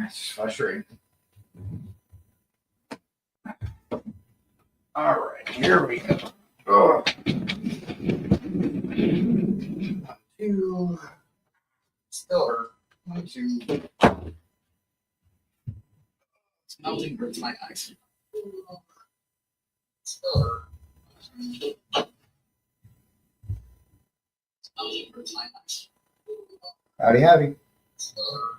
It's just frustrating. All right, here we go. Oh. Two. Still hurt. 1, 2. Smelting hurts my eyes. Still hurt. Smelting hurts my eyes. Howdy, howdy. Still hurt.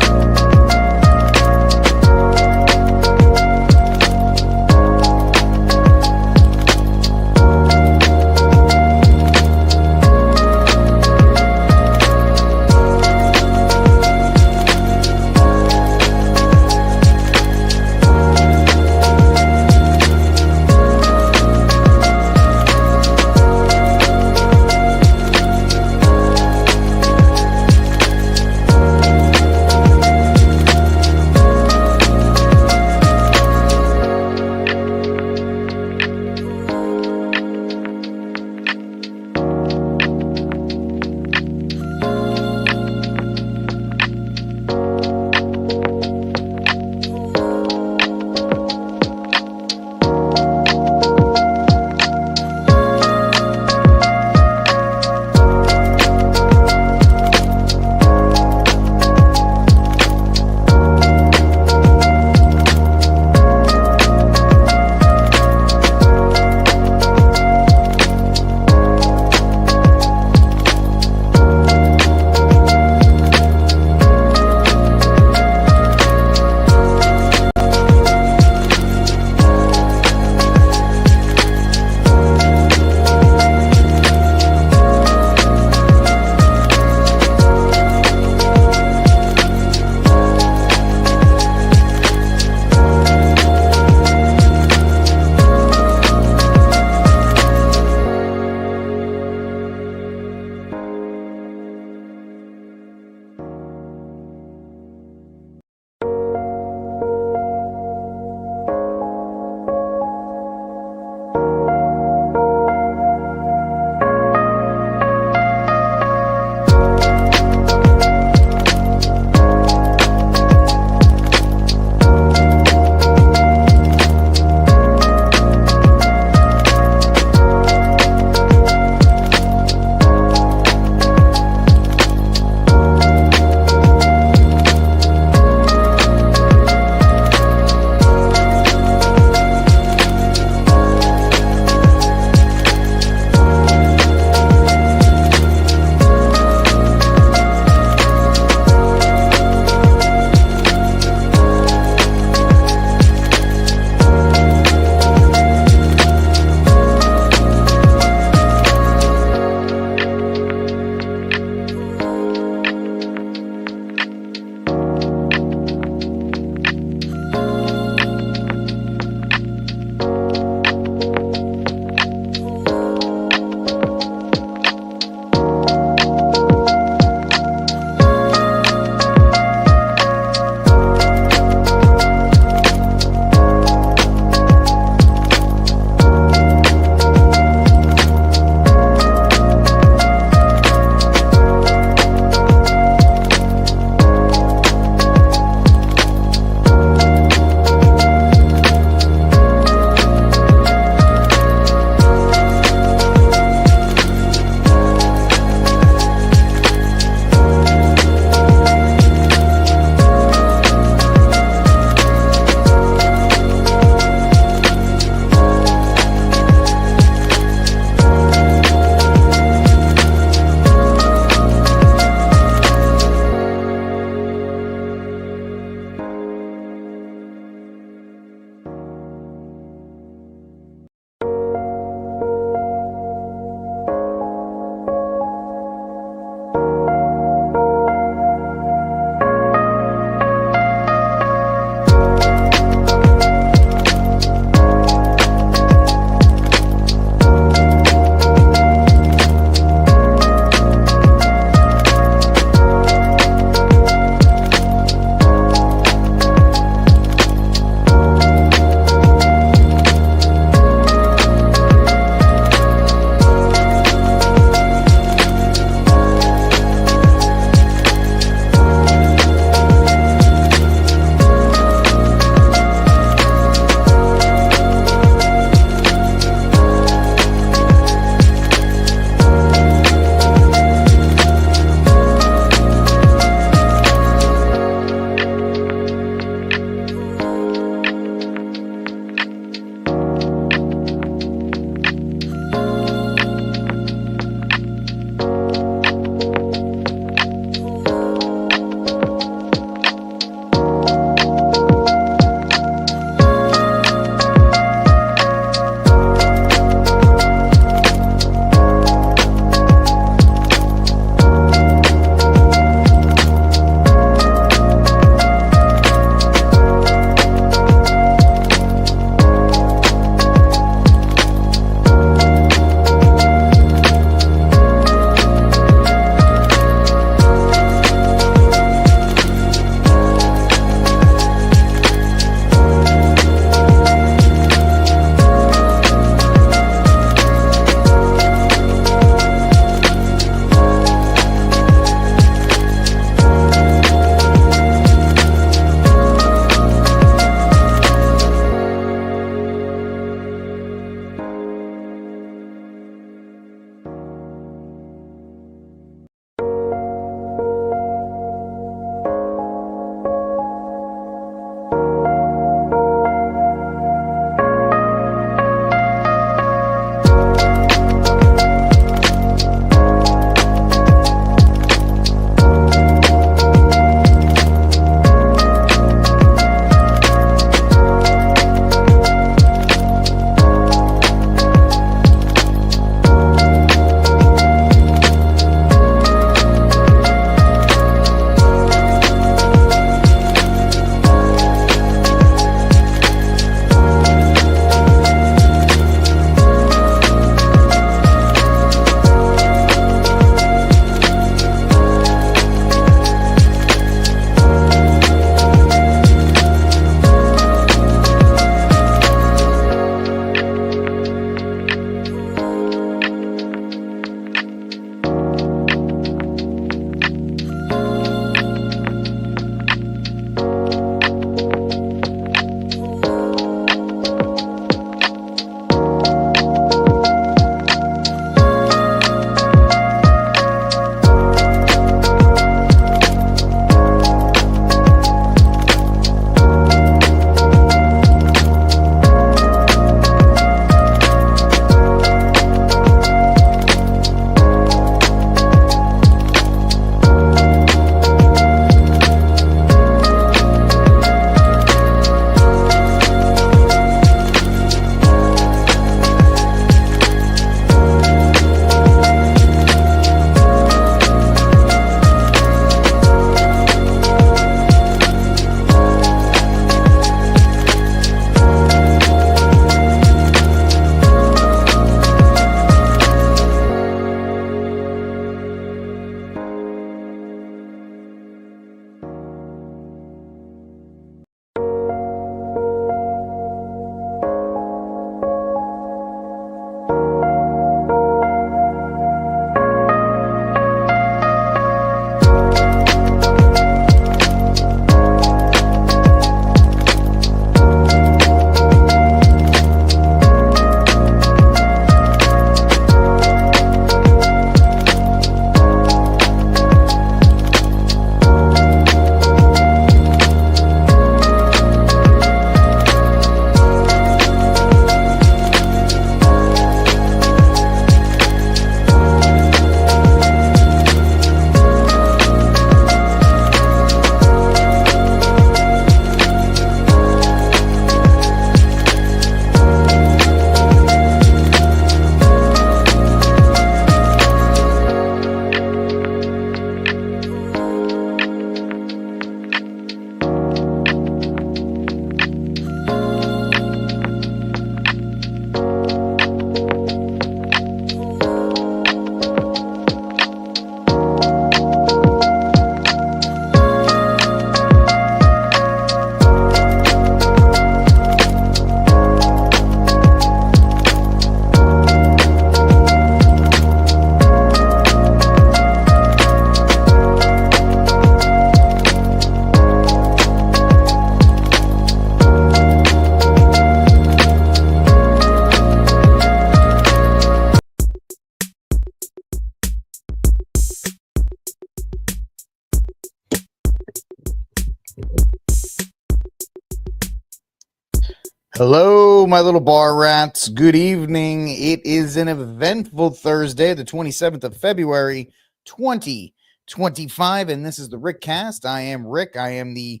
Hello, my little bar rats. Good evening. It is an eventful Thursday, the 27th of February, 2025, and this is the Rickcast. I am Rick. I am the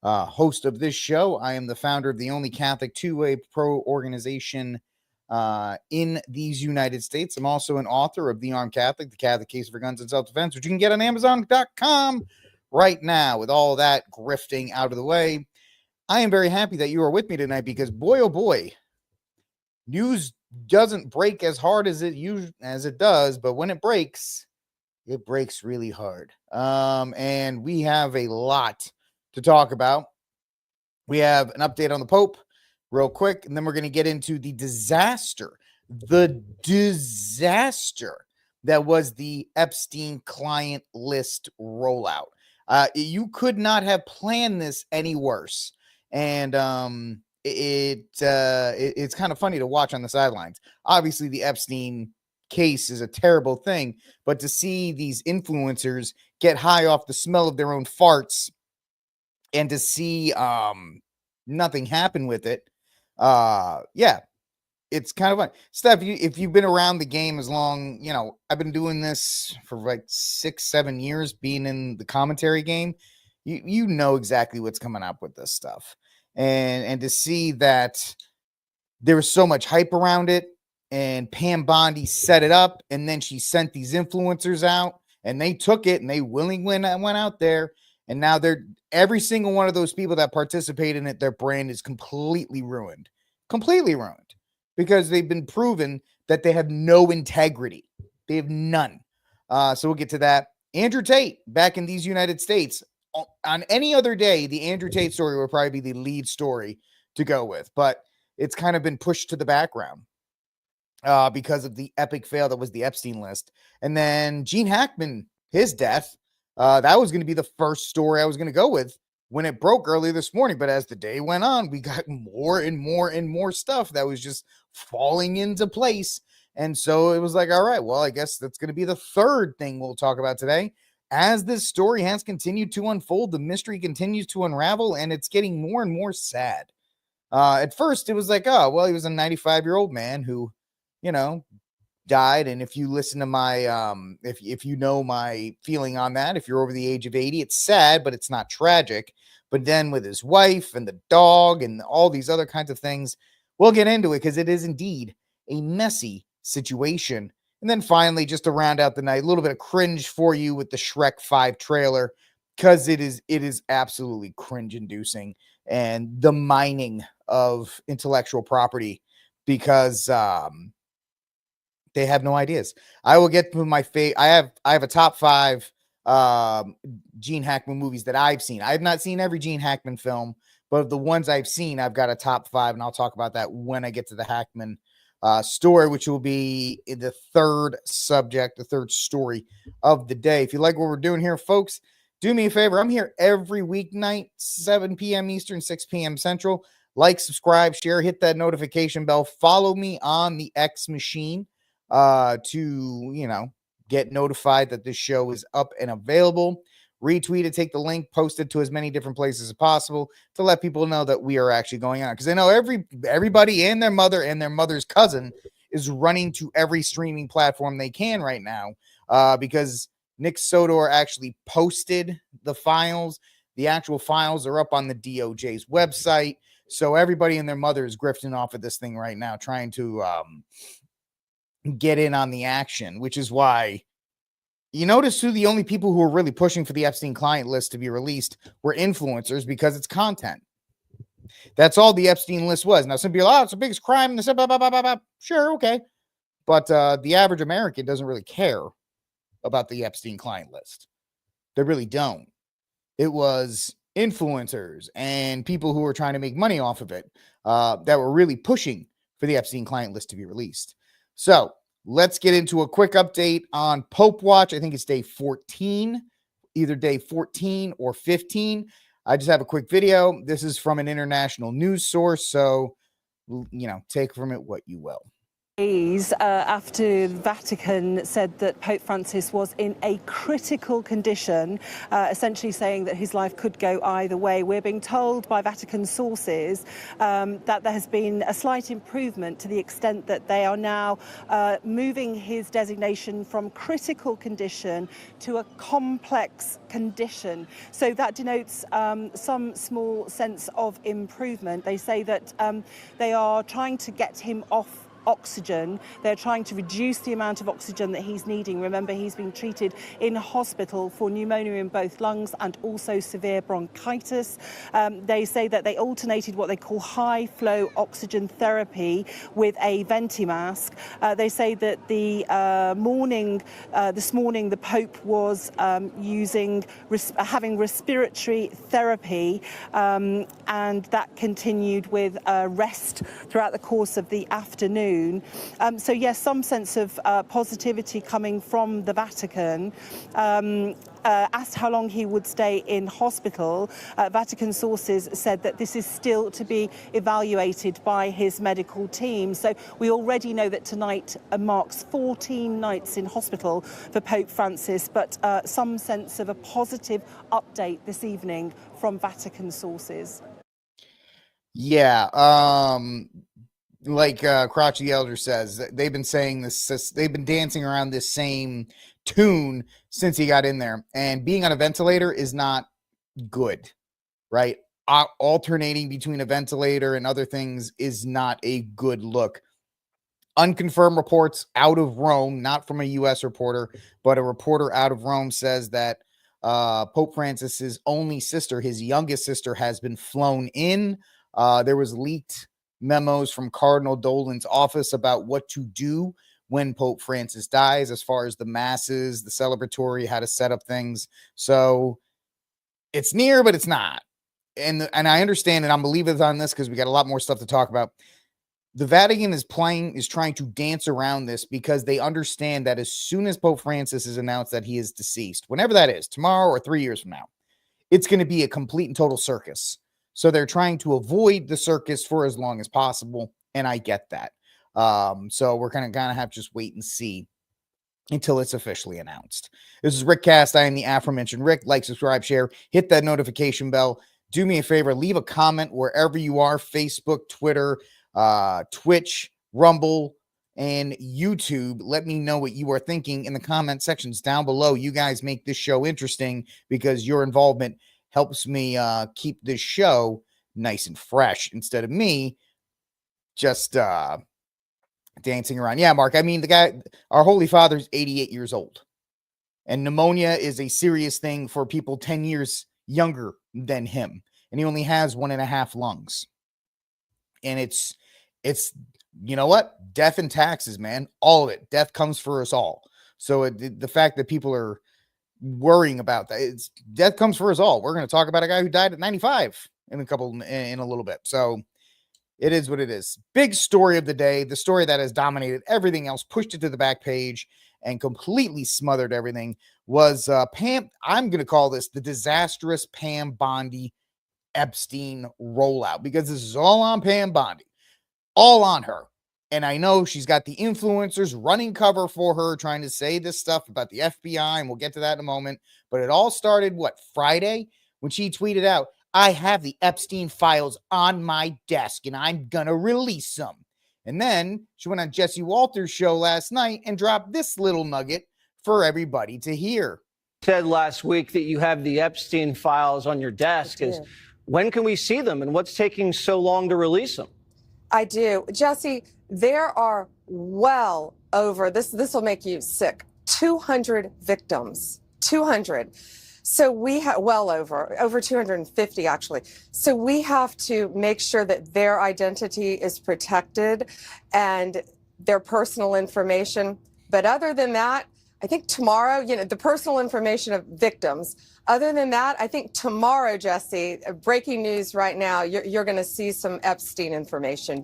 host of this show. I am the founder of the only Catholic two-way pro organization in these United States. I'm also an author of The Armed Catholic, The Catholic Case for Guns and Self-Defense, which you can get on Amazon.com right now. With all that grifting out of the way, I am very happy that you are with me tonight because boy, oh boy, news doesn't break as hard as it does, but when it breaks really hard. And we have a lot to talk about. We have an update on the Pope real quick, and then we're going to get into the disaster that was the Epstein client list rollout. You could not have planned this any worse. And it's kind of funny to watch on the sidelines. Obviously, the Epstein case is a terrible thing, but to see these influencers get high off the smell of their own farts and to see nothing happen with it, yeah, it's kind of fun. Steph, if you've been around the game as long, I've been doing this for like 6-7 years, being in the commentary game. You know exactly what's coming up with this stuff. And to see that there was so much hype around it, and Pam Bondi set it up, and then she sent these influencers out, and they took it, and they willingly went out there, and now every single one of those people that participate in it, their brand is completely ruined, because they've been proven that they have no integrity. They have none. So we'll get to that. Andrew Tate back in these United States. On any other day, the Andrew Tate story would probably be the lead story to go with, but it's kind of been pushed to the background because of the epic fail that was the Epstein list. And then Gene Hackman, his death, that was going to be the first story I was going to go with when it broke early this morning. But as the day went on, we got more and more and more stuff that was just falling into place. And so it was like, all right, well, I guess that's going to be the third thing we'll talk about today. As this story has continued to unfold, the mystery continues to unravel, and it's getting more and more sad. At first, it was like, oh, well, he was a 95-year-old man who, died. And if you listen to my, if you know my feeling on that, if you're over the age of 80, it's sad, but it's not tragic. But then with his wife and the dog and all these other kinds of things, we'll get into it because it is indeed a messy situation. And then finally, just to round out the night, a little bit of cringe for you with the Shrek 5 trailer, because it is absolutely cringe-inducing, and the mining of intellectual property, because they have no ideas. I will get to my I have a top 5 Gene Hackman movies that I've seen. I have not seen every Gene Hackman film, but of the ones I've seen, I've got a top 5, and I'll talk about that when I get to the Hackman story, which will be the third story of the day. If you like what we're doing here, folks, do me a favor. I'm here every weeknight, 7 p.m. Eastern, 6 p.m. Central. Like, subscribe, share, hit that notification bell. Follow me on the X machine to, get notified that this show is up and available. Retweet it, take the link, post it to as many different places as possible to let people know that we are actually going on. Because I know everybody and their mother and their mother's cousin is running to every streaming platform they can right now because Nick Sodor actually posted the files. The actual files are up on the DOJ's website. So everybody and their mother is grifting off of this thing right now, trying to get in on the action, which is why you notice who the only people who were really pushing for the Epstein client list to be released were influencers, because it's content. That's all the Epstein list was. Now, some people, it's the biggest crime. Blah, blah, blah, blah, blah. Sure, okay. But the average American doesn't really care about the Epstein client list. They really don't. It was influencers and people who were trying to make money off of it that were really pushing for the Epstein client list to be released. So let's get into a quick update on Pope Watch. I think it's day 14, either day 14 or 15. I just have a quick video. This is from an international news source, so, take from it what you will. After the Vatican said that Pope Francis was in a critical condition, essentially saying that his life could go either way. We're being told by Vatican sources that there has been a slight improvement to the extent that they are now moving his designation from critical condition to a complex condition. So that denotes some small sense of improvement. They say that they are trying to get him off oxygen. They're trying to reduce the amount of oxygen that he's needing. Remember, he's been treated in hospital for pneumonia in both lungs and also severe bronchitis. They say that they alternated what they call high flow oxygen therapy with a ventimask. They say that this morning the Pope was having respiratory therapy, and that continued with rest throughout the course of the afternoon. So yes, some sense of positivity coming from the Vatican. Asked how long he would stay in hospital, Vatican sources said that this is still to be evaluated by his medical team. So we already know that tonight marks 14 nights in hospital for Pope Francis, but some sense of a positive update this evening from Vatican sources. Yeah, like Crotch the Elder says, they've been saying this, they've been dancing around this same tune since he got in there, and being on a ventilator is not good, right? Alternating between a ventilator and other things is not a good look. Unconfirmed reports out of Rome, not from a U.S. reporter, but a reporter out of Rome, says that Pope Francis's only sister, his youngest sister, has been flown in. There was leaked memos from Cardinal Dolan's office about what to do when Pope Francis dies, as far as the masses, the celebratory, how to set up things. So it's near, but it's not. And I understand, and I'm believing on this because we got a lot more stuff to talk about. The Vatican is trying to dance around this because they understand that as soon as Pope Francis is announced that he is deceased, whenever that is, tomorrow or 3 years from now, it's going to be a complete and total circus. So they're trying to avoid the circus for as long as possible, and I get that. So we're kind of have to just wait and see until it's officially announced. This is Rick Cast. I am the aforementioned Rick. Like, subscribe, share, hit that notification bell. Do me a favor, leave a comment wherever you are: Facebook, Twitter, Twitch, Rumble, and YouTube. Let me know what you are thinking in the comment sections down below. You guys make this show interesting because your involvement helps me keep this show nice and fresh instead of me just dancing around. Yeah, Mark, I mean, the guy, our Holy Father's 88 years old, and pneumonia is a serious thing for people 10 years younger than him, and he only has 1.5 lungs. And it's you know what? Death and taxes, man. All of it. Death comes for us all. So the fact that people are worrying about that, death comes for us all. We're going to talk about a guy who died at 95 in a little bit. So it is what it is. Big story of the day. The story that has dominated everything else, pushed it to the back page, and completely smothered everything was Pam. I'm going to call this the disastrous Pam Bondi Epstein rollout, because this is all on Pam Bondi, all on her. And I know she's got the influencers running cover for her, trying to say this stuff about the FBI, and we'll get to that in a moment. But it all started, Friday, when she tweeted out, "I have the Epstein files on my desk, and I'm gonna release them." And then she went on Jesse Walter's show last night and dropped this little nugget for everybody to hear. Said last week that you have the Epstein files on your desk. When can we see them, and what's taking so long to release them? I do. Jesse, there are well over, this will make you sick, 200 victims. 200. So we have over 250 actually. So we have to make sure that their identity is protected and their personal information. But other than that, I think tomorrow, the personal information of victims. Other than that, I think tomorrow, Jesse, breaking news right now, you're going to see some Epstein information.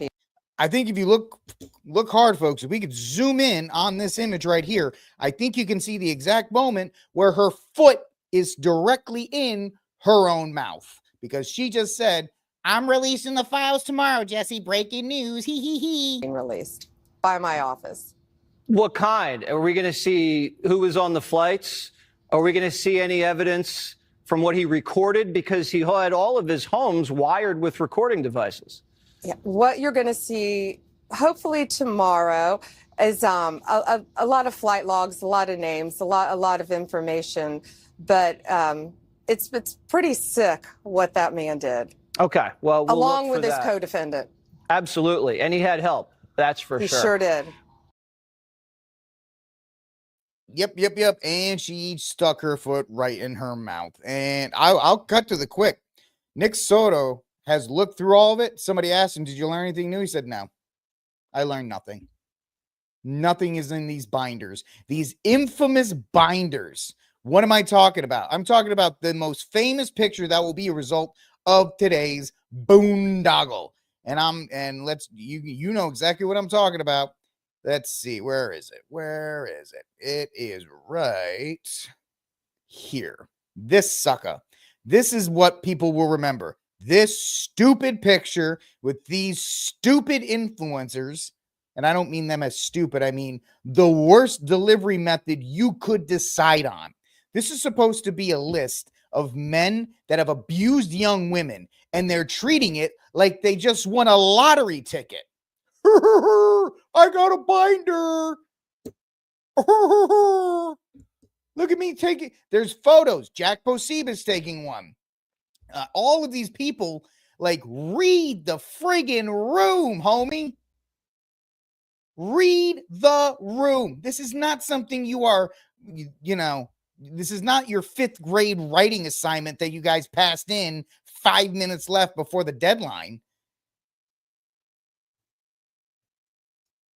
I think if you look hard, folks, if we could zoom in on this image right here, I think you can see the exact moment where her foot is directly in her own mouth, because she just said, "I'm releasing the files tomorrow, Jesse. Breaking news. He. Being released. by my office. What kind? Are we going to see who was on the flights? Are we going to see any evidence from what he recorded? Because he had all of his homes wired with recording devices. Yeah, what you're going to see, hopefully tomorrow, is a lot of flight logs, a lot of names, a lot of information. But it's pretty sick what that man did. Okay, well, we'll along look with for his that. co-defendant. Absolutely, and he had help. That's for He sure. sure did. Yep. And she stuck her foot right in her mouth. And I'll cut to the quick. Nick Soto has looked through all of it. Somebody asked him, did you learn anything new? He said, no, I learned nothing. Nothing is in these binders. These infamous binders. What am I talking about? I'm talking about the most famous picture that will be a result of today's boondoggle. And let's you know exactly what I'm talking about. Let's see. Where is it? It is right here. This sucker. This is what people will remember. This stupid picture with these stupid influencers. And I don't mean them as stupid. I mean the worst delivery method you could decide on. This is supposed to be a list of men that have abused young women, and they're treating it like they just won a lottery ticket. I got a binder. Look at me taking. There's photos. Jack Poseb's taking one. All of these people, like, read the friggin' room, homie. Read the room. This is not something you are, this is not your 5th grade writing assignment that you guys passed in 5 minutes left before the deadline.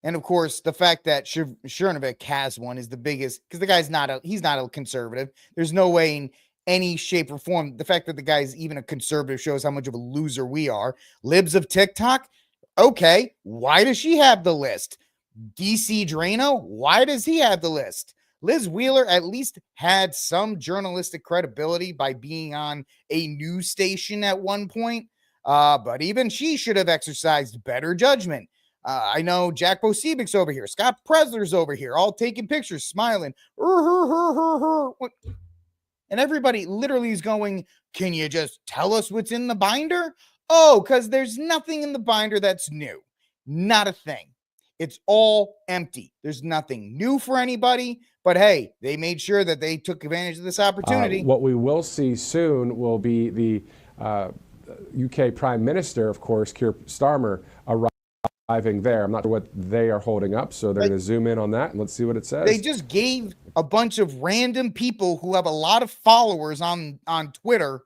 And of course, the fact that Chernovic has one is the biggest, because the guy's he's not a conservative. There's no way in any shape or form. The fact that the guy's even a conservative shows how much of a loser we are. Libs of TikTok. Okay. Why does she have the list? DC Drano. Why does he have the list? Liz Wheeler at least had some journalistic credibility by being on a news station at one point. But even she should have exercised better judgment. I know Jack Poseb's over here. Scott Presler's over here, all taking pictures, smiling. And everybody literally is going, can you just tell us what's in the binder? Oh, because there's nothing in the binder that's new. Not a thing. It's all empty. There's nothing new for anybody. But hey, they made sure that they took advantage of this opportunity. What we will see soon will be the UK Prime Minister, of course, Keir Starmer, arriving there. I'm not sure what they are holding up, so they're going to zoom in on that, and let's see what it says. They just gave a bunch of random people who have a lot of followers on Twitter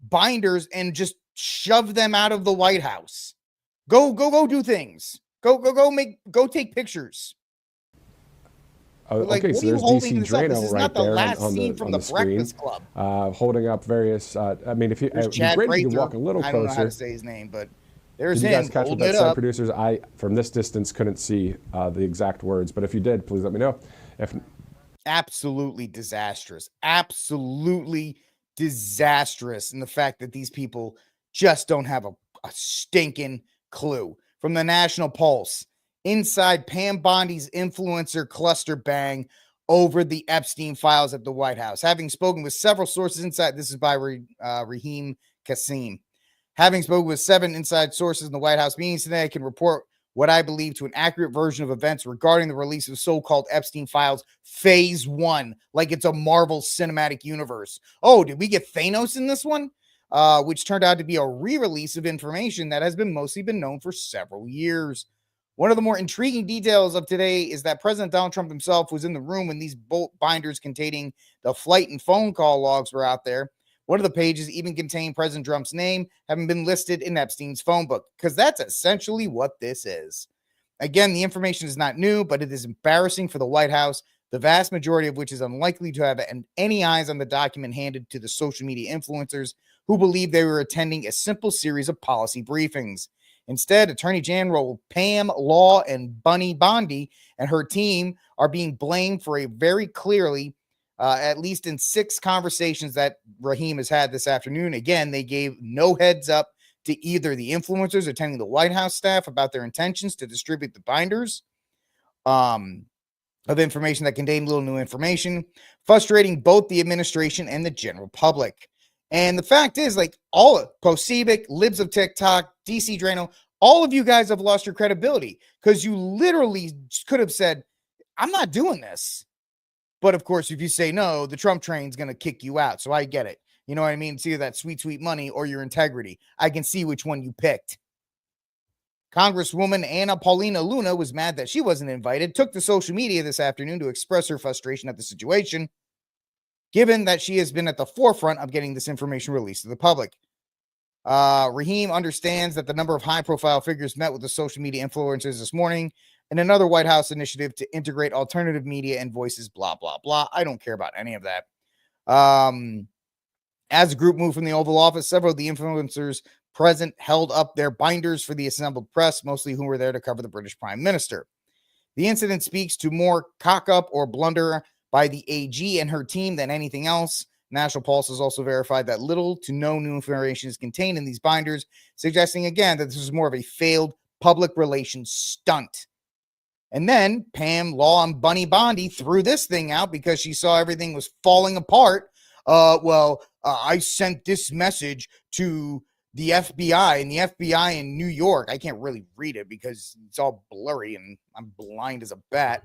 binders and just shoved them out of the White House. Go do things. Go take pictures. Okay, so there's DC Drano right there on the screen, Breakfast Club. Holding up various. I mean, if you great, you can walk a little closer. I don't know how to say his name, but there's him. Did you guys catch what that said, producers? I, from this distance, couldn't see the exact words, but if you did, please let me know. Absolutely disastrous. Absolutely disastrous in the fact that these people just don't have a stinking clue. From the National Pulse, inside Pam Bondi's influencer cluster bang over the Epstein files at the White House. Having spoken with several sources inside, this is by Raheem Kassim. Having spoken with 7 inside sources in the White House meetings today, I can report what I believe to an accurate version of events regarding the release of so-called Epstein files phase 1, like it's a Marvel cinematic universe. Oh, did we get Thanos in this one? Which turned out to be a re-release of information that has been mostly been known for several years. One of the more intriguing details of today is that President Donald Trump himself was in the room when these binders containing the flight and phone call logs were out there. One of the pages even contained President Trump's name having been listed in Epstein's phone book, because that's essentially what this is. Again, the information is not new, but it is embarrassing for the White House, the vast majority of which is unlikely to have any eyes on the document handed to the social media influencers who believed they were attending a simple series of policy briefings. Instead, Attorney General Pam Law and Bunny Bondi and her team are being blamed for a very clearly, at least in 6 conversations that Raheem has had this afternoon. Again, they gave no heads up to either the influencers attending the White House staff about their intentions to distribute the binders. of information that contained little new information, frustrating both the administration and the general public. And the fact is, like, all of Posebic, Libs of TikTok, DC Drano, all of you guys have lost your credibility because you literally could have said, I'm not doing this. But of course, if you say no, the Trump train's going to kick you out. So I get it. You know what I mean? It's either that sweet, sweet money or your integrity. I can see which one you picked. Congresswoman Anna Paulina Luna was mad that she wasn't invited, took to social media this afternoon to express her frustration at the situation, given that she has been at the forefront of getting this information released to the public. Raheem understands that the number of high-profile figures met with the social media influencers this morning in another White House initiative to integrate alternative media and voices, blah, blah, blah. I don't care about any of that. As the group moved from the Oval Office, several of the influencers present held up their binders for the assembled press, mostly who were there to cover the British Prime Minister. The incident speaks to more cock-up or blunder by the AG and her team than anything else. National Pulse has also verified that little to no new information is contained in these binders, suggesting again that this is more of a failed public relations stunt. And then Pam Law and Bunny Bondi threw this thing out because she saw everything was falling apart. I sent this message to the FBI, and the FBI in New York. I can't really read it because it's all blurry and I'm blind as a bat.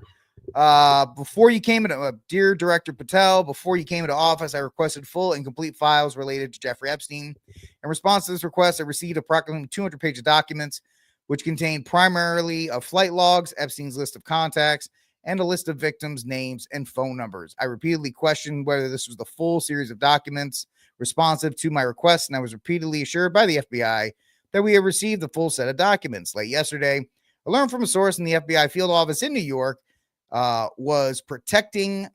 Before you came into dear Director Patel, before you came into office, I requested full and complete files related to Jeffrey Epstein. In response to this request, I received approximately 200 pages of documents, which contained primarily of flight logs, Epstein's list of contacts, and a list of victims' names and phone numbers. I repeatedly questioned whether this was the full series of documents responsive to my request, and I was repeatedly assured by the FBI that we had received the full set of documents. Late yesterday, I learned from a source in the FBI field office in New York was protection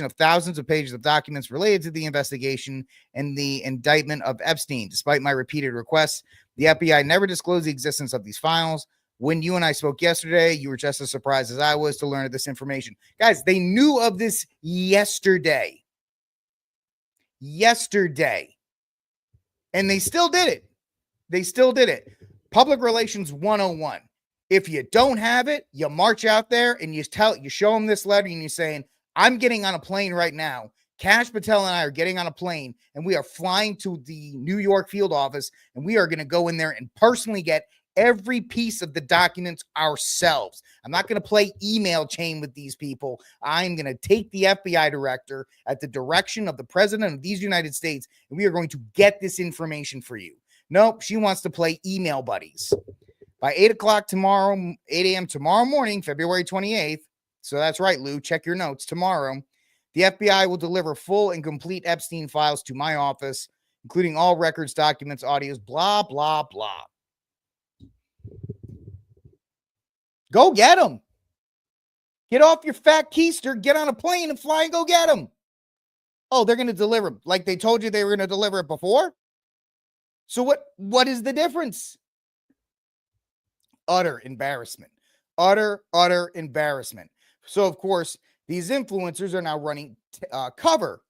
of thousands of pages of documents related to the investigation and the indictment of Epstein. Despite my repeated requests, the FBI never disclosed the existence of these files. When you and I spoke yesterday, you were just as surprised as I was to learn of this information. Guys, they knew of this yesterday. And they still did it. Public Relations 101. If you don't have it, you march out there and you show them this letter and you're saying, I'm getting on a plane right now. Kash Patel and I are getting on a plane and we are flying to the New York field office and we are going to go in there and personally get every piece of the documents ourselves. I'm not going to play email chain with these people. I'm going to take the FBI director at the direction of the president of these United States, and we are going to get this information for you. Nope, she wants to play email buddies. By 8 a.m. tomorrow morning, February 28th, so that's right, Lou, check your notes, tomorrow, the FBI will deliver full and complete Epstein files to my office, including all records, documents, audios, blah, blah, blah. Go get them. Get off your fat keister, get on a plane and fly and go get them. Oh, they're going to deliver them like they told you they were going to deliver it before? So what is the difference? Utter embarrassment. Utter embarrassment. So, of course, these influencers are now running cover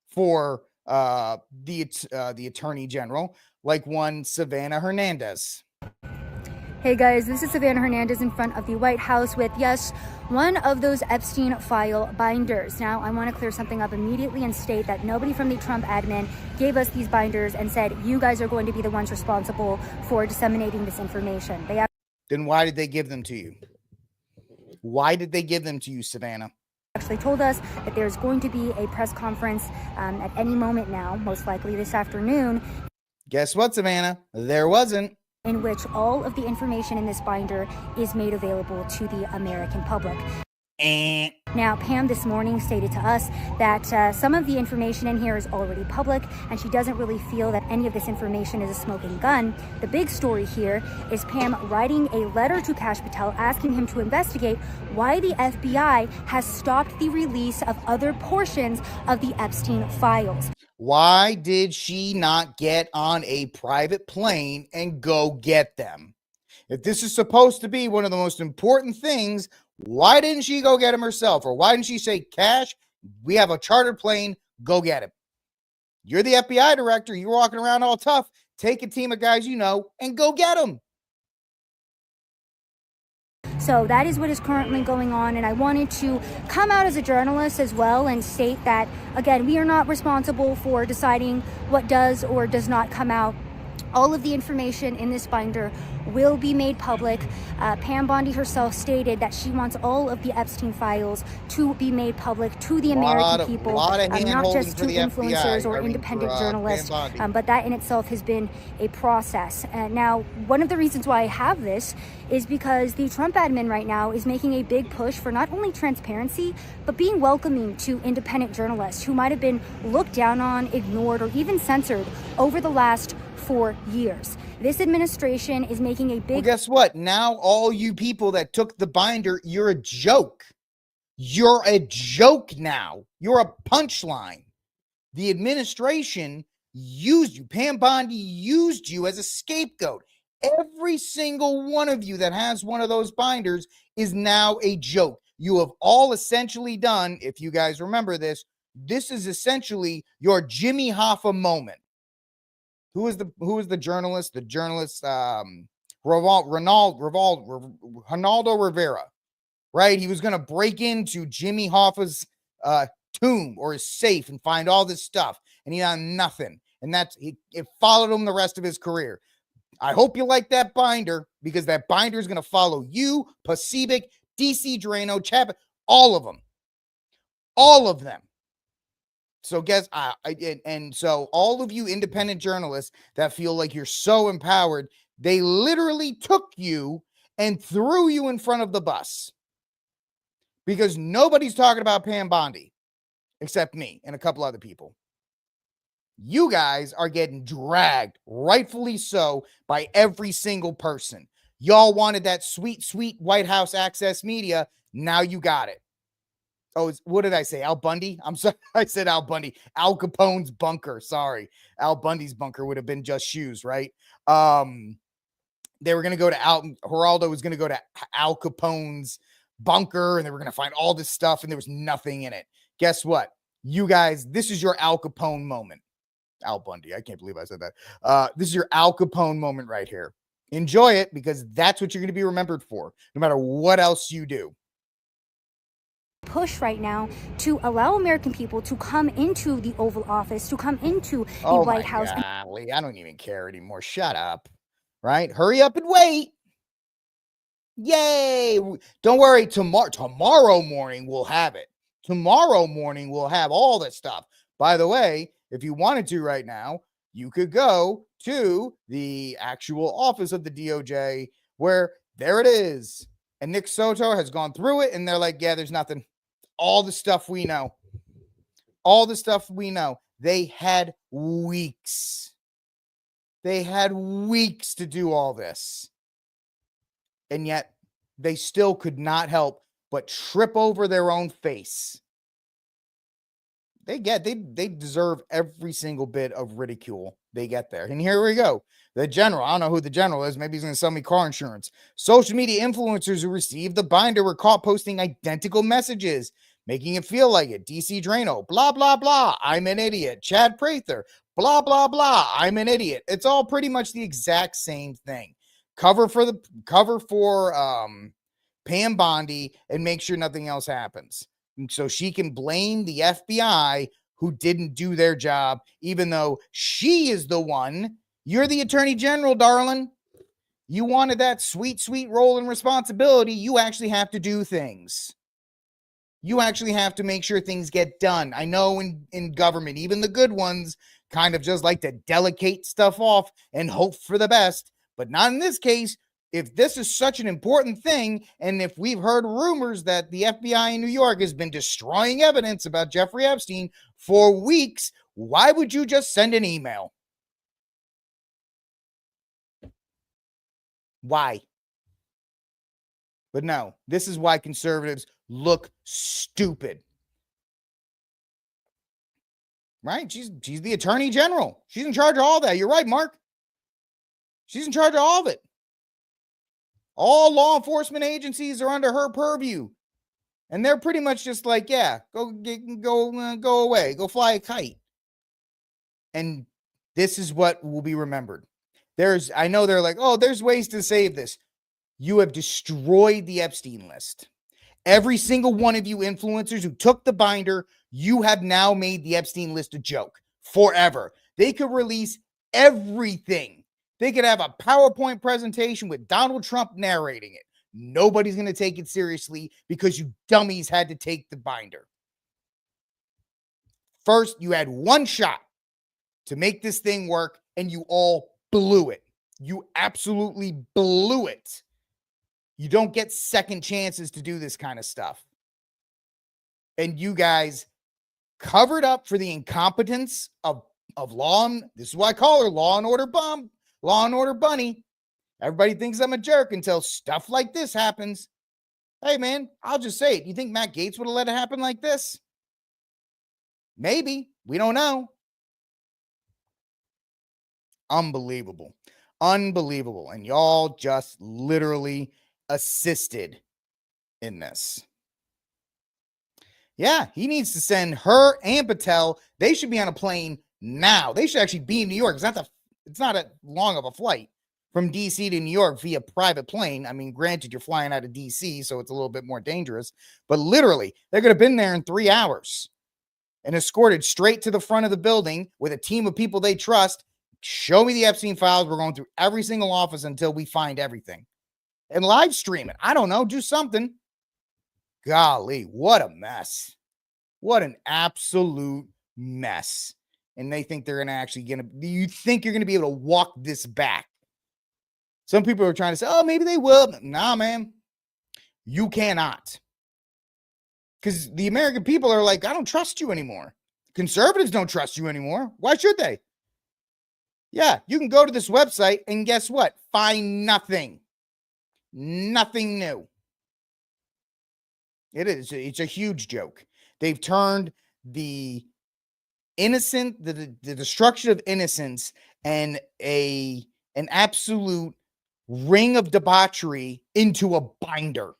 for the Attorney General, like one Savannah Hernandez. Hey guys, this is Savannah Hernandez in front of the White House with, yes, one of those Epstein file binders. Now, I want to clear something up immediately and state that nobody from the Trump admin gave us these binders and said, you guys are going to be the ones responsible for disseminating this information. Then why did they give them to you? Why did they give them to you, Savannah? Actually told us that there's going to be a press conference at any moment now, most likely this afternoon. Guess what, Savannah? There wasn't. In which all of the information in this binder is made available to the American public. Now, Pam this morning stated to us that some of the information in here is already public, and she doesn't really feel that any of this information is a smoking gun. The big story here is Pam writing a letter to Kash Patel asking him to investigate why the FBI has stopped the release of other portions of the Epstein files. Why did she not get on a private plane and go get them? If this is supposed to be one of the most important things, why didn't she go get him herself? Or why didn't she say, Kash, we have a chartered plane, go get him? You're the FBI director. You're walking around all tough. Take a team of guys you know and go get him. So that is what is currently going on, and I wanted to come out as a journalist as well and state that, again, we are not responsible for deciding what does or does not come out. All of the information in this binder will be made public. Pam Bondi herself stated that she wants all of the Epstein files to be made public to the American people, not just to influencers or independent journalists, but that in itself has been a process. Now, one of the reasons why I have this is because the Trump admin right now is making a big push for not only transparency, but being welcoming to independent journalists who might have been looked down on, ignored, or even censored over the last 4 years. This administration is making a big... Well, guess what? Now all you people that took the binder, you're a joke. You're a joke now. You're a punchline. The administration used you. Pam Bondi used you as a scapegoat. Every single one of you that has one of those binders is now a joke. You have all essentially done, if you guys remember this, this is essentially your Jimmy Hoffa moment. Who is the journalist? The journalist, Ronaldo Rivera, right? He was going to break into Jimmy Hoffa's tomb or his safe and find all this stuff, and he done nothing. And it followed him the rest of his career. I hope you like that binder, because that binder is going to follow you, Pacific, DC Drano, Chapman, all of them. All of them. So so all of you independent journalists that feel like you're so empowered, they literally took you and threw you in front of the bus, because nobody's talking about Pam Bondi except me and a couple other people. You guys are getting dragged, rightfully so, by every single person. Y'all wanted that sweet, sweet White House access media. Now you got it. Oh, what did I say? Al Bundy? I'm sorry. I said Al Bundy. Al Capone's bunker. Sorry. Al Bundy's bunker would have been just shoes, right? They were going to go to Geraldo was going to go to Al Capone's bunker, and they were going to find all this stuff, and there was nothing in it. Guess what? You guys, this is your Al Capone moment. Al Bundy. I can't believe I said that. This is your Al Capone moment right here. Enjoy it, because that's what you're going to be remembered for, no matter what else you do. Push right now to allow American people to come into the Oval Office, to come into the White House. Golly, I don't even care anymore. Shut up. Right? Hurry up and wait. Yay. Don't worry. Tomorrow morning we'll have it. Tomorrow morning we'll have all that stuff. By the way, if you wanted to right now, you could go to the actual office of the DOJ, where there it is. And Nick Soto has gone through it, and they're like, yeah, there's nothing. All the stuff we know. All the stuff we know. They had weeks. They had weeks to do all this. And yet they still could not help but trip over their own face. They deserve every single bit of ridicule they get there. And here we go. The general, I don't know who the general is. Maybe he's going to sell me car insurance. Social media influencers who received the binder were caught posting identical messages, making it feel like it. DC Drano, blah, blah, blah. I'm an idiot. Chad Prather, blah, blah, blah. I'm an idiot. It's all pretty much the exact same thing. Cover for Pam Bondi and make sure nothing else happens. So she can blame the FBI, who didn't do their job, even though she is the one. You're the attorney general, darling. You wanted that sweet, sweet role and responsibility. You actually have to do things. You actually have to make sure things get done. I know in government, even the good ones kind of just like to delegate stuff off and hope for the best, but not in this case. If this is such an important thing, and if we've heard rumors that the FBI in New York has been destroying evidence about Jeffrey Epstein for weeks, why would you just send an email? Why? But no, this is why conservatives look stupid. Right? She's the attorney general. She's in charge of all that. You're right, Mark. She's in charge of all of it. All law enforcement agencies are under her purview. And they're pretty much just like, yeah, go away, go fly a kite. And this is what will be remembered. I know they're like, oh, there's ways to save this. You have destroyed the Epstein list. Every single one of you influencers who took the binder, you have now made the Epstein list a joke forever. They could release everything. They could have a PowerPoint presentation with Donald Trump narrating it. Nobody's going to take it seriously because you dummies had to take the binder. First, you had one shot to make this thing work, and you all blew it. You absolutely blew it. You don't get second chances to do this kind of stuff. And you guys covered up for the incompetence of law. This is why I call her Law and Order Bum, Law and Order Bunny. Everybody thinks I'm a jerk until stuff like this happens. Hey, man, I'll just say it. You think Matt Gaetz would have let it happen like this? Maybe. We don't know. Unbelievable. Unbelievable. And y'all just literally assisted in this. Yeah, he needs to send her and Patel. They should be on a plane now. They should actually be in New York. It's not a long of a flight from DC to New York via private plane. I mean, granted, you're flying out of DC, so it's a little bit more dangerous. But literally, they could have been there in 3 hours and escorted straight to the front of the building with a team of people they trust. Show me the Epstein files. We're going through every single office until we find everything. And live stream it. I don't know. Do something. Golly, what a mess. What an absolute mess. And they think they're you think you're going to be able to walk this back? Some people are trying to say, oh, maybe they will. Nah, man. You cannot. Because the American people are like, I don't trust you anymore. Conservatives don't trust you anymore. Why should they? Yeah, you can go to this website and guess what? Find nothing. Nothing new. It's a huge joke. They've turned the innocent, the destruction of innocence and an absolute ring of debauchery into a binder.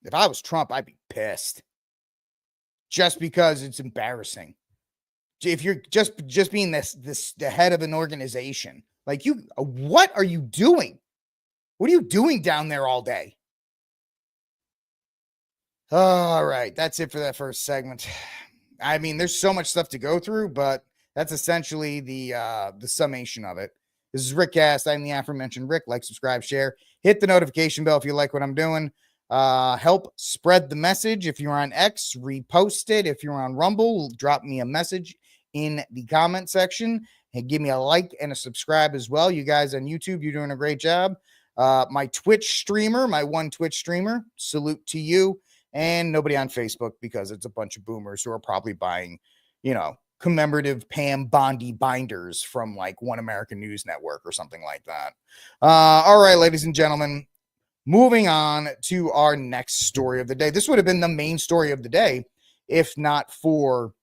If I was Trump, I'd be pissed. Just because it's embarrassing. If you're just being the head of an organization, like what are you doing? What are you doing down there all day? All right, that's it for that first segment. I mean, there's so much stuff to go through, but that's essentially the summation of it. This is Rick Cast. I'm the aforementioned Rick. Like, subscribe, share, hit the notification bell if you like what I'm doing. Help spread the message. If you're on X, repost it. If you're on Rumble, drop me a message in the comment section and give me a like and a subscribe as well. You guys on YouTube, you're doing a great job. My Twitch streamer, my one Twitch streamer, salute to you. And nobody on Facebook because it's a bunch of boomers who are probably buying, commemorative Pam Bondi binders from like One American News Network or something like that. All right, ladies and gentlemen, moving on to our next story of the day. This would have been the main story of the day if not for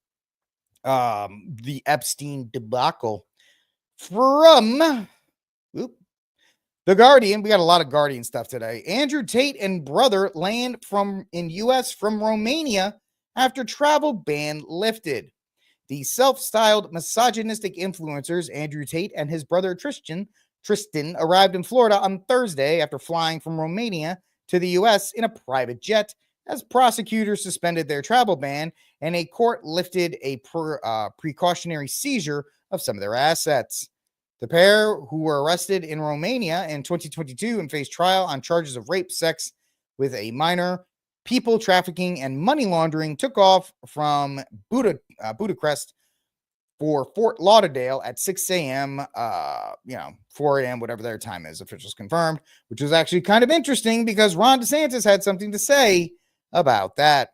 the Epstein debacle from The Guardian. We got a lot of Guardian stuff today. Andrew Tate and brother land in U.S. from Romania after travel ban lifted. The self-styled misogynistic influencers Andrew Tate and his brother Tristan arrived in Florida on Thursday after flying from Romania to the U.S. in a private jet as prosecutors suspended their travel ban and a court lifted a precautionary seizure of some of their assets. The pair, who were arrested in Romania in 2022 and faced trial on charges of rape, sex with a minor, people trafficking, and money laundering, took off from Budapest for Fort Lauderdale at 6 a.m., 4 a.m., whatever their time is, officials confirmed, which was actually kind of interesting because Ron DeSantis had something to say about that.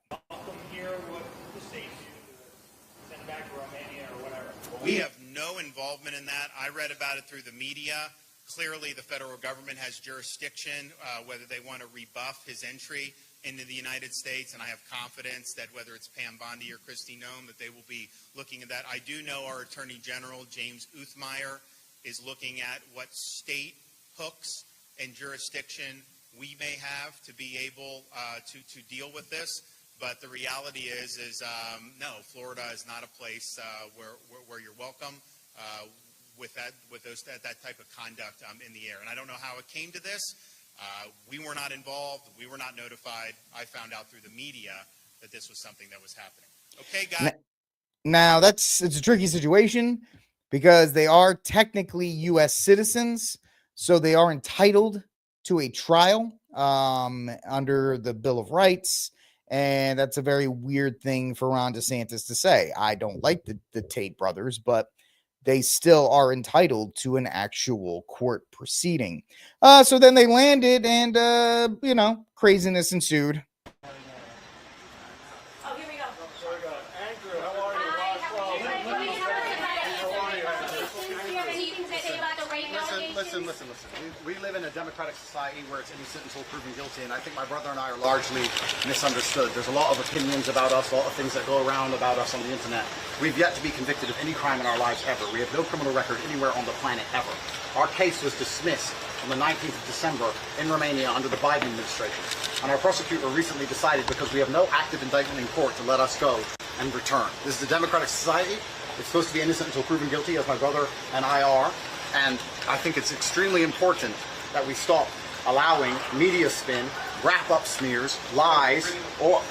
We have no involvement in that. I read about it through the media. Clearly, the federal government has jurisdiction, whether they want to rebuff his entry into the United States, and I have confidence that whether it's Pam Bondi or Kristi Noem, that they will be looking at that. I do know our Attorney General, James Uthmeyer, is looking at what state hooks and jurisdiction we may have to be able to deal with this. But the reality is no, Florida is not a place where you're welcome. with that type of conduct in the air. And I don't know how it came to this. We were not involved. We were not notified. I found out through the media that this was something that was happening. Okay, guys. Now it's a tricky situation because they are technically U.S. citizens, so they are entitled to a trial under the Bill of Rights, and that's a very weird thing for Ron DeSantis to say. I don't like the Tate brothers, but they still are entitled to an actual court proceeding. So then they landed, and craziness ensued. Listen. We live in a democratic society where it's innocent until proven guilty, and I think my brother and I are largely misunderstood. There's a lot of opinions about us, a lot of things that go around about us on the internet. We've yet to be convicted of any crime in our lives ever. We have no criminal record anywhere on the planet ever. Our case was dismissed on the 19th of December in Romania under the Biden administration. And our prosecutor recently decided, because we have no active indictment in court, to let us go and return. This is a democratic society. It's supposed to be innocent until proven guilty, as my brother and I are. And I think it's extremely important that we stop allowing media spin, wrap-up smears, lies, or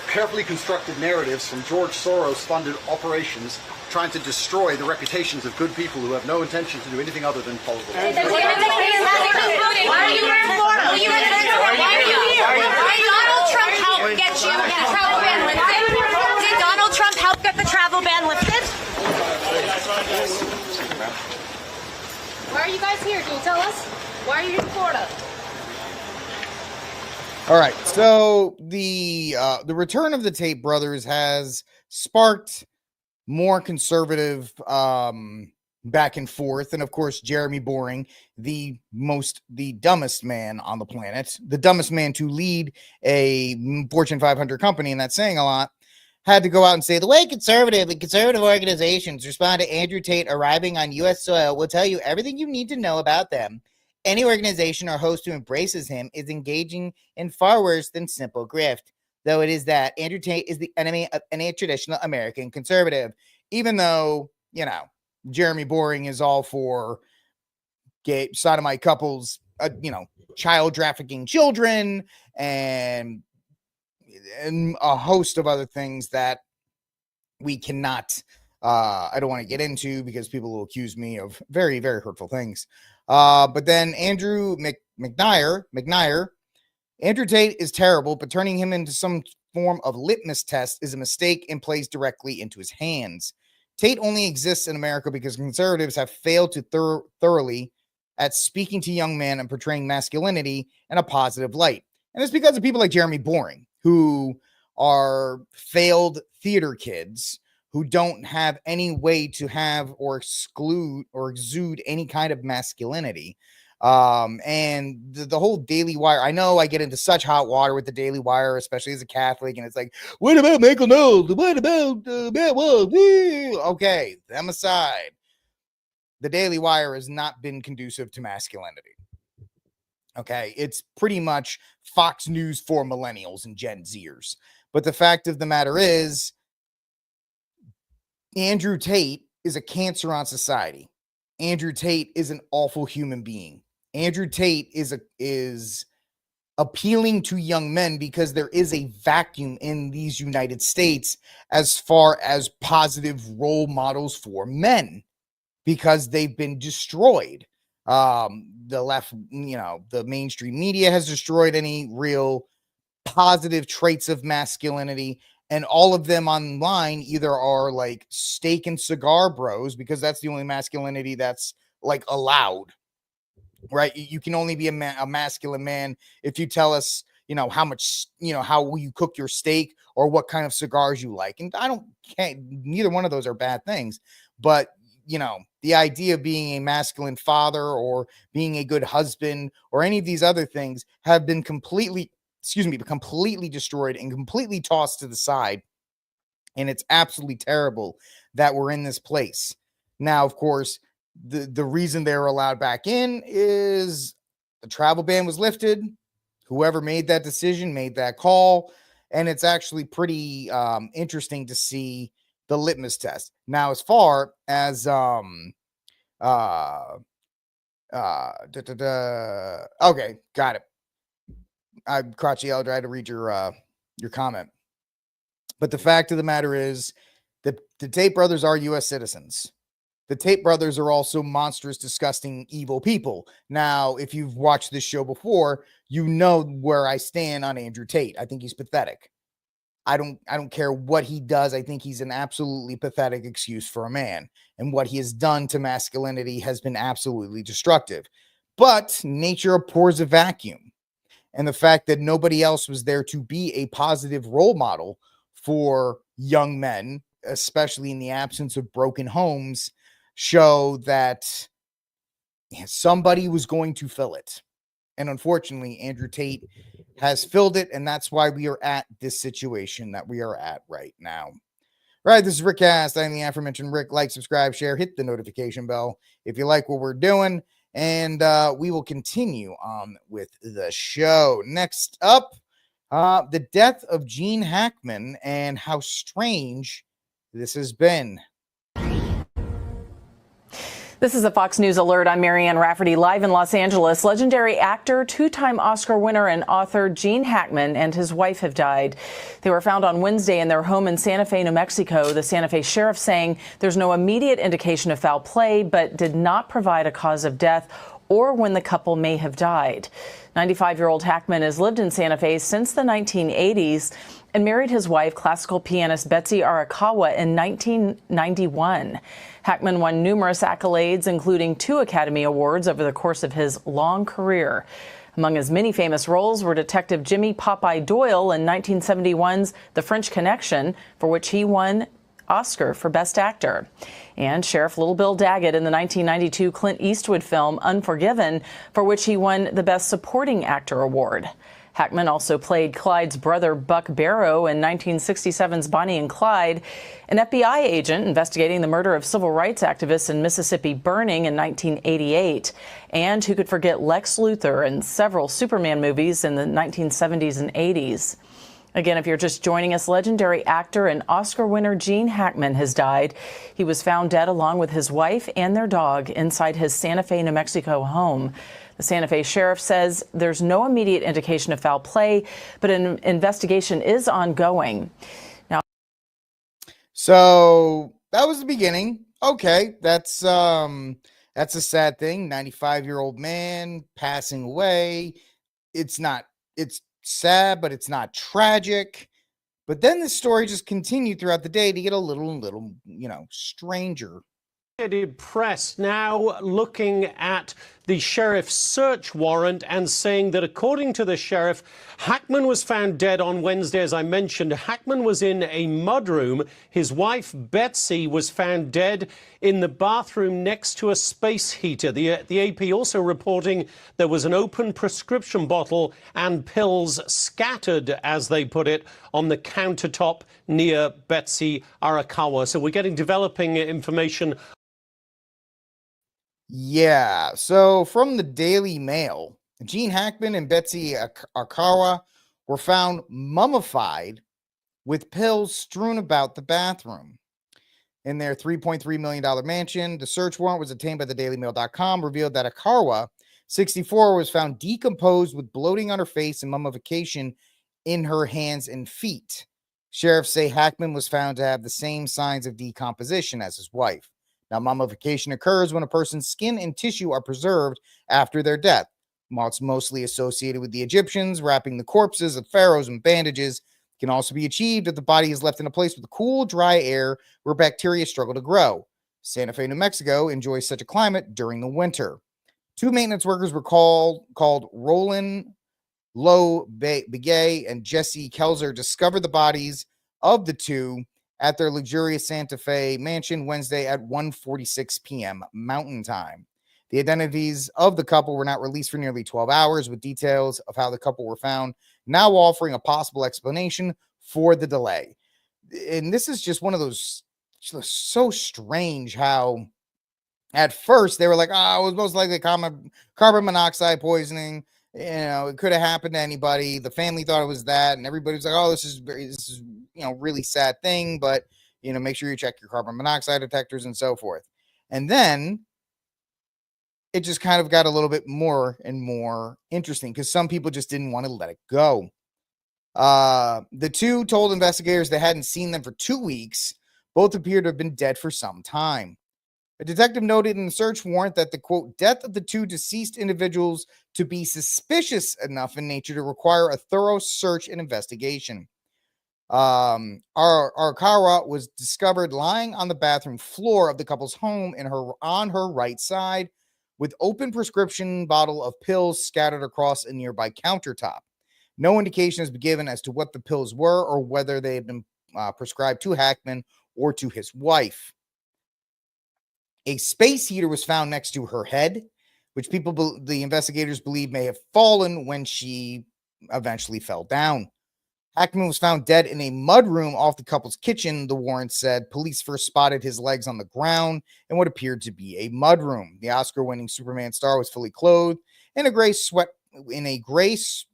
carefully constructed narratives from George Soros-funded operations trying to destroy the reputations of good people who have no intention to do anything other than follow the law. Why are you here in Florida? Why are you here? Did Donald Trump help get you the travel ban lifted? Did Donald Trump help get the travel ban lifted? Why are you guys here? Can you tell us? Why are you here in Florida? All right, so the return of the Tate brothers has sparked more conservative back and forth, and of course Jeremy Boring, the dumbest man on the planet, the dumbest man to lead a Fortune 500 company, and that's saying a lot, had to go out and say the way conservative organizations respond to Andrew Tate arriving on U.S. soil will tell you everything you need to know about them. Any organization or host who embraces him is engaging in far worse than simple grift, though it is that Andrew Tate is the enemy of any traditional American conservative, even though, Jeremy Boring is all for gay sodomite couples, child trafficking children, and a host of other things that we cannot, I don't want to get into because people will accuse me of very, very hurtful things. But then Andrew McNair, Andrew Tate is terrible, but turning him into some form of litmus test is a mistake and plays directly into his hands. Tate only exists in America because conservatives have failed to thoroughly at speaking to young men and portraying masculinity in a positive light. And it's because of people like Jeremy Boring, who are failed theater kids who don't have any way to have or exclude or exude any kind of masculinity. And the whole Daily Wire, I know I get into such hot water with the Daily Wire, especially as a Catholic, and it's like, what about Michael Knowles? What about Matt Walsh? Okay, them aside, the Daily Wire has not been conducive to masculinity. Okay, it's pretty much Fox News for millennials and Gen Zers. But the fact of the matter is, Andrew Tate is a cancer on society. Andrew Tate is an awful human being. Andrew Tate is appealing to young men because there is a vacuum in these United States as far as positive role models for men because they've been destroyed. The left, the mainstream media has destroyed any real positive traits of masculinity, and all of them online either are like steak and cigar bros because that's the only masculinity that's like allowed, right? You can only be a masculine man if you tell us, how much, how you cook your steak or what kind of cigars you like. And neither one of those are bad things, but the idea of being a masculine father or being a good husband or any of these other things have been completely destroyed and completely tossed to the side. And it's absolutely terrible that we're in this place. Now, of course, the reason they were allowed back in is the travel ban was lifted. Whoever made that decision made that call. And it's actually pretty interesting to see the litmus test. Now, as far as Okay, got it. Crotchy Elder, I had to read your comment. But the fact of the matter is that the Tate brothers are U.S. citizens. The Tate brothers are also monstrous, disgusting, evil people. Now, if you've watched this show before, you know where I stand on Andrew Tate. I think he's pathetic. I don't care what he does. I think he's an absolutely pathetic excuse for a man. And what he has done to masculinity has been absolutely destructive. But nature abhors a vacuum. And the fact that nobody else was there to be a positive role model for young men, especially in the absence of broken homes, show that somebody was going to fill it. And unfortunately, Andrew Tate has filled it, and that's why we are at this situation that we are at right now. Right, this is Rick Cast. I'm the aforementioned Rick. Like, subscribe, share, hit the notification bell if you like what we're doing, and we will continue on with the show. Next up, the death of Gene Hackman and how strange this has been. This is a Fox News alert. I'm Marianne Rafferty, live in Los Angeles. Legendary actor, two-time Oscar winner and author Gene Hackman and his wife have died. They were found on Wednesday in their home in Santa Fe, New Mexico. The Santa Fe sheriff saying there's no immediate indication of foul play, but did not provide a cause of death or when the couple may have died. 95-year-old Hackman has lived in Santa Fe since the 1980s and married his wife, classical pianist Betsy Arakawa, in 1991. Hackman won numerous accolades, including 2 Academy Awards over the course of his long career. Among his many famous roles were Detective Jimmy Popeye Doyle in 1971's The French Connection, for which he won Oscar for Best Actor, and Sheriff Little Bill Daggett in the 1992 Clint Eastwood film Unforgiven, for which he won the Best Supporting Actor award. Hackman also played Clyde's brother Buck Barrow in 1967's Bonnie and Clyde, an FBI agent investigating the murder of civil rights activists in Mississippi Burning in 1988, and who could forget Lex Luthor in several Superman movies in the 1970s and 80s. Again, if you're just joining us, legendary actor and Oscar winner Gene Hackman has died. He was found dead along with his wife and their dog inside his Santa Fe, New Mexico home. The Santa Fe sheriff says there's no immediate indication of foul play, but an investigation is ongoing. Now, so that was the beginning. Okay, that's a sad thing. 95-year-old man passing away. It's sad, but it's not tragic. But then the story just continued throughout the day to get a little, stranger. Press now looking at the sheriff's search warrant and saying that according to the sheriff, Hackman was found dead on Wednesday. As I mentioned, Hackman was in a mudroom. His wife, Betsy, was found dead in the bathroom next to a space heater. The AP also reporting there was an open prescription bottle and pills scattered, as they put it, on the countertop near Betsy Arakawa. So we're getting developing information. Yeah, so from the Daily Mail, Gene Hackman and Betsy Arakawa were found mummified with pills strewn about the bathroom. In their $3.3 million mansion, the search warrant was obtained by the dailymail.com, revealed that Arakawa, 64, was found decomposed with bloating on her face and mummification in her hands and feet. Sheriffs say Hackman was found to have the same signs of decomposition as his wife. Now, mummification occurs when a person's skin and tissue are preserved after their death. While it's mostly associated with the Egyptians, wrapping the corpses of pharaohs in bandages can also be achieved if the body is left in a place with cool, dry air where bacteria struggle to grow. Santa Fe, New Mexico enjoys such a climate during the winter. 2 maintenance workers were called Roland Lowe Begay and Jesse Kelzer discovered the bodies of the 2 at their luxurious Santa Fe mansion Wednesday at 1:46 p.m. Mountain Time. The identities of the couple were not released for nearly 12 hours, with details of how the couple were found now offering a possible explanation for the delay. And this is just one of those so strange how at first they were like, it was most likely carbon monoxide poisoning. It could have happened to anybody. The family thought it was that, and everybody was like, this is really sad thing, but make sure you check your carbon monoxide detectors and so forth. And then it just kind of got a little bit more and more interesting because some people just didn't want to let it go. The two told investigators they hadn't seen them for 2 weeks. Both appeared to have been dead for some time. A detective noted in the search warrant that the, quote, death of the two deceased individuals to be suspicious enough in nature to require a thorough search and investigation. Arakawa was discovered lying on the bathroom floor of the couple's home on her right side with open prescription bottle of pills scattered across a nearby countertop. No indication has been given as to what the pills were or whether they had been prescribed to Hackman or to his wife. A space heater was found next to her head, which the investigators believe may have fallen when she eventually fell down. Hackman was found dead in a mudroom off the couple's kitchen, the warrant said. Police first spotted his legs on the ground in what appeared to be a mudroom. The Oscar-winning Superman star was fully clothed in a gray sweatpants,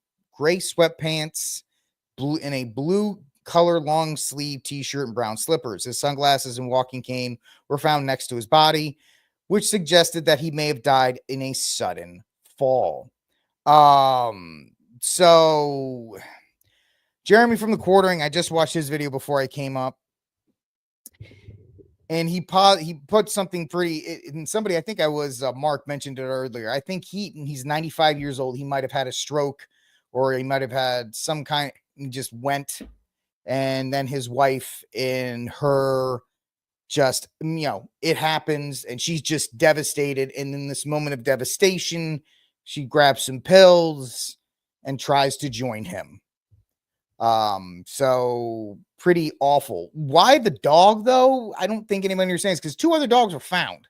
in a blue color long sleeve t-shirt and brown slippers. His sunglasses and walking cane were found next to his body, which suggested that he may have died in a sudden fall. So Jeremy from the Quartering, I just watched his video before I came up, and he put something pretty, and somebody, I think I was Mark mentioned it earlier. I think he's 95 years old. He might have had a stroke, or he might have had some kind, he just went. And then his wife and her just, it happens and she's just devastated. And in this moment of devastation, she grabs some pills and tries to join him. So pretty awful. Why the dog, though? I don't think anybody understands, because 2 other dogs were found.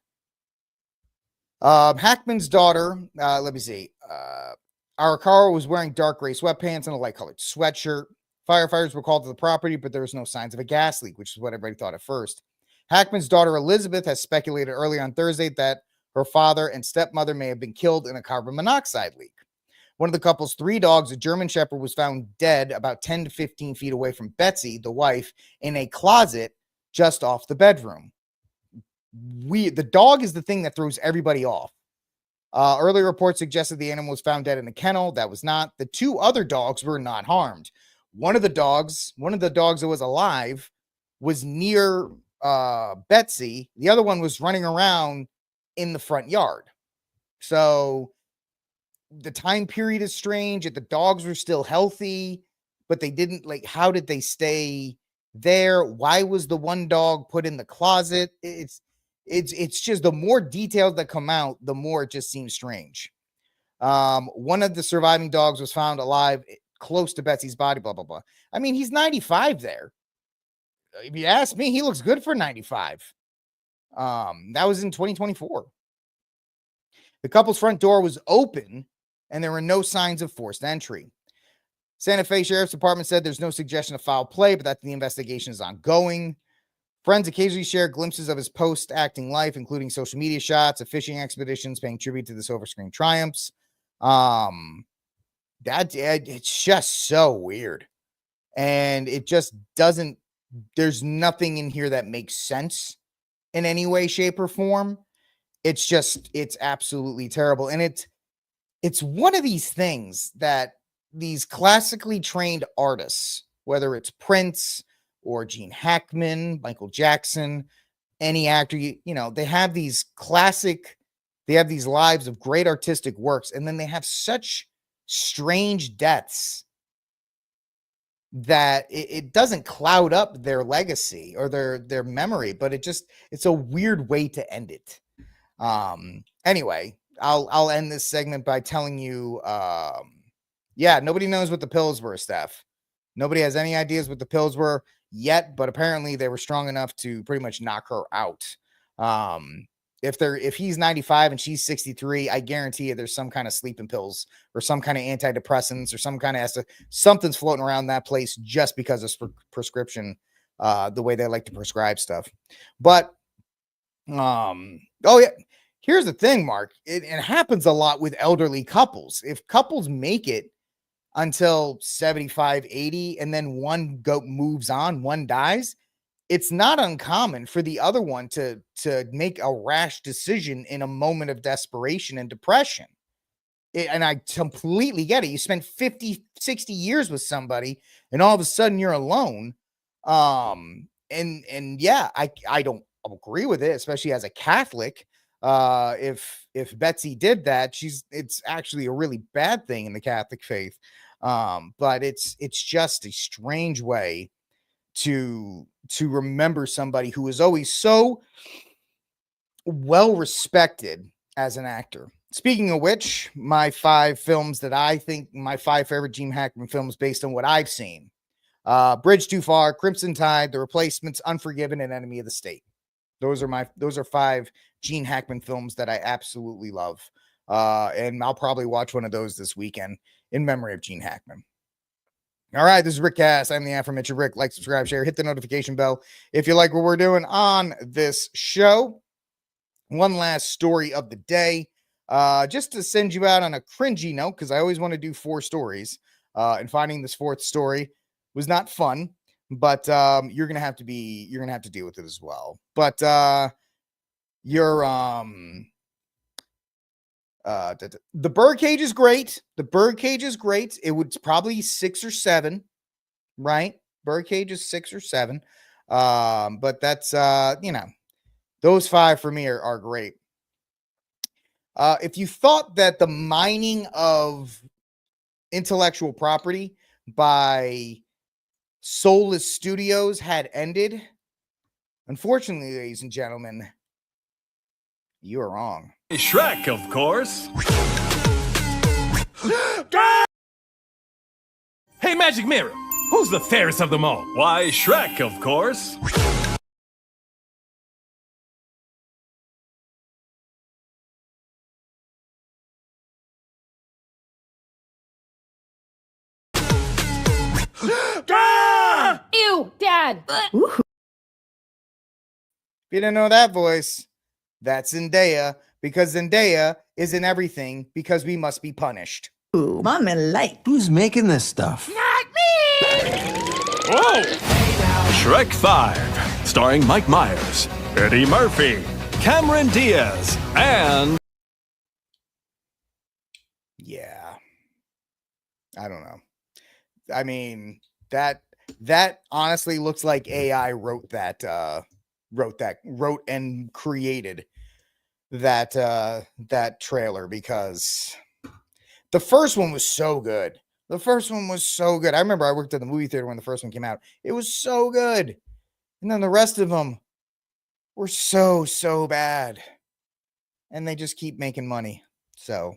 Hackman's daughter, let me see. Arakawa was wearing dark gray sweatpants and a light colored sweatshirt. Firefighters were called to the property, but there was no signs of a gas leak, which is what everybody thought at first. Hackman's daughter, Elizabeth, has speculated early on Thursday that her father and stepmother may have been killed in a carbon monoxide leak. One of the couple's 3 dogs, a German Shepherd, was found dead about 10 to 15 feet away from Betsy, the wife, in a closet just off the bedroom. The dog is the thing that throws everybody off. Earlier reports suggested the animal was found dead in a kennel. That was not. The 2 other dogs were not harmed. One of the dogs that was alive was near Betsy. The other one was running around in the front yard. So the time period is strange. The dogs were still healthy, but they didn't, how did they stay there? Why was the one dog put in the closet? It's just, the more details that come out, the more it just seems strange. One of the surviving dogs was found alive close to Betsy's body, blah, blah, blah. I mean, he's 95 there. If you ask me, he looks good for 95. That was in 2024. The couple's front door was open and there were no signs of forced entry. Santa Fe Sheriff's Department said there's no suggestion of foul play, but that the investigation is ongoing. Friends occasionally share glimpses of his post-acting life, including social media shots of fishing expeditions paying tribute to the silver-screen triumphs. It's just so weird. And it just doesn't, there's nothing in here that makes sense in any way, shape, or form. It's absolutely terrible. And it's one of these things that these classically trained artists, whether it's Prince or Gene Hackman, Michael Jackson, any actor, they have these lives of great artistic works, and then they have such strange deaths that it doesn't cloud up their legacy or their memory, but it's a weird way to end it. Anyway, I'll end this segment by telling you, nobody knows what the pills were, Steph. Nobody has any ideas what the pills were yet, but apparently they were strong enough to pretty much knock her out. If he's 95 and she's 63, I guarantee you there's some kind of sleeping pills or some kind of antidepressants or some kind of something's floating around that place just because of prescription, the way they like to prescribe stuff. But, here's the thing, Mark. It happens a lot with elderly couples. If couples make it until 75, 80, and then one moves on, one dies, it's not uncommon for the other one to make a rash decision in a moment of desperation and depression. And I completely get it. You spend 50, 60 years with somebody and all of a sudden you're alone. And yeah, I don't agree with it, especially as a Catholic. If Betsy did that, it's actually a really bad thing in the Catholic faith. But it's just a strange way to remember somebody who is always so well respected as an actor. Speaking of which, my 5 films that I think my 5 favorite Gene Hackman films based on what I've seen: Bridge Too Far, Crimson Tide, The Replacements, Unforgiven, and Enemy of the State. Those are 5 Gene Hackman films that I absolutely love. And I'll probably watch one of those this weekend in memory of Gene Hackman. All right, this is Rick Cass. I'm the aforementioned Rick. Like, subscribe, share, hit the notification bell if you like what we're doing on this show. One last story of the day, just to send you out on a cringy note, because I always want to do 4 stories, and finding this 4th story was not fun, but you're gonna have to deal with it as well. But the birdcage is great. The birdcage is great. It would probably 6 or 7, right? Birdcage is 6 or 7. But that's those 5 for me are great. If you thought that the mining of intellectual property by soulless studios had ended, unfortunately, ladies and gentlemen, you are wrong. Shrek, of course. Hey, Magic Mirror, who's the fairest of them all? Why, Shrek, of course. Ew, Dad. If you didn't know that voice, that's Zendaya, because Zendaya is in everything because we must be punished. Ooh, Mama like. Who's making this stuff? Not me! Whoa! Shrek 5, starring Mike Myers, Eddie Murphy, Cameron Diaz, and... Yeah. I don't know. I mean, that honestly looks like AI wrote and created that trailer, because the first one was so good. I remember I worked at the movie theater when the first one came out. It was so good. And then the rest of them were so bad. And they just keep making money. So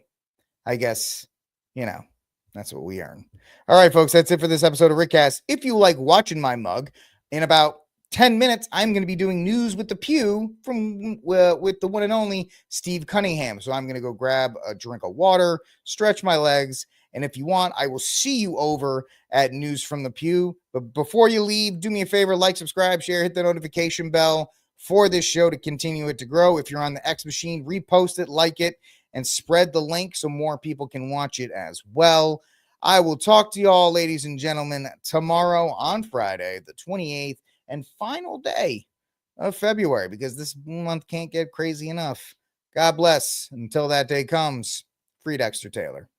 I guess, that's what we earn. All right, folks, that's it for this episode of Rickcast. If you like watching my mug, in about 10 minutes, I'm going to be doing News with the Pew with the one and only Steve Cunningham. So I'm going to go grab a drink of water, stretch my legs, and if you want, I will see you over at News from the Pew. But before you leave, do me a favor, like, subscribe, share, hit the notification bell for this show to continue it to grow. If you're on the X machine, repost it, like it, and spread the link so more people can watch it as well. I will talk to you all, ladies and gentlemen, tomorrow on Friday, the 28th, and final day of February, because this month can't get crazy enough. God bless. Until that day comes, free Dexter Taylor.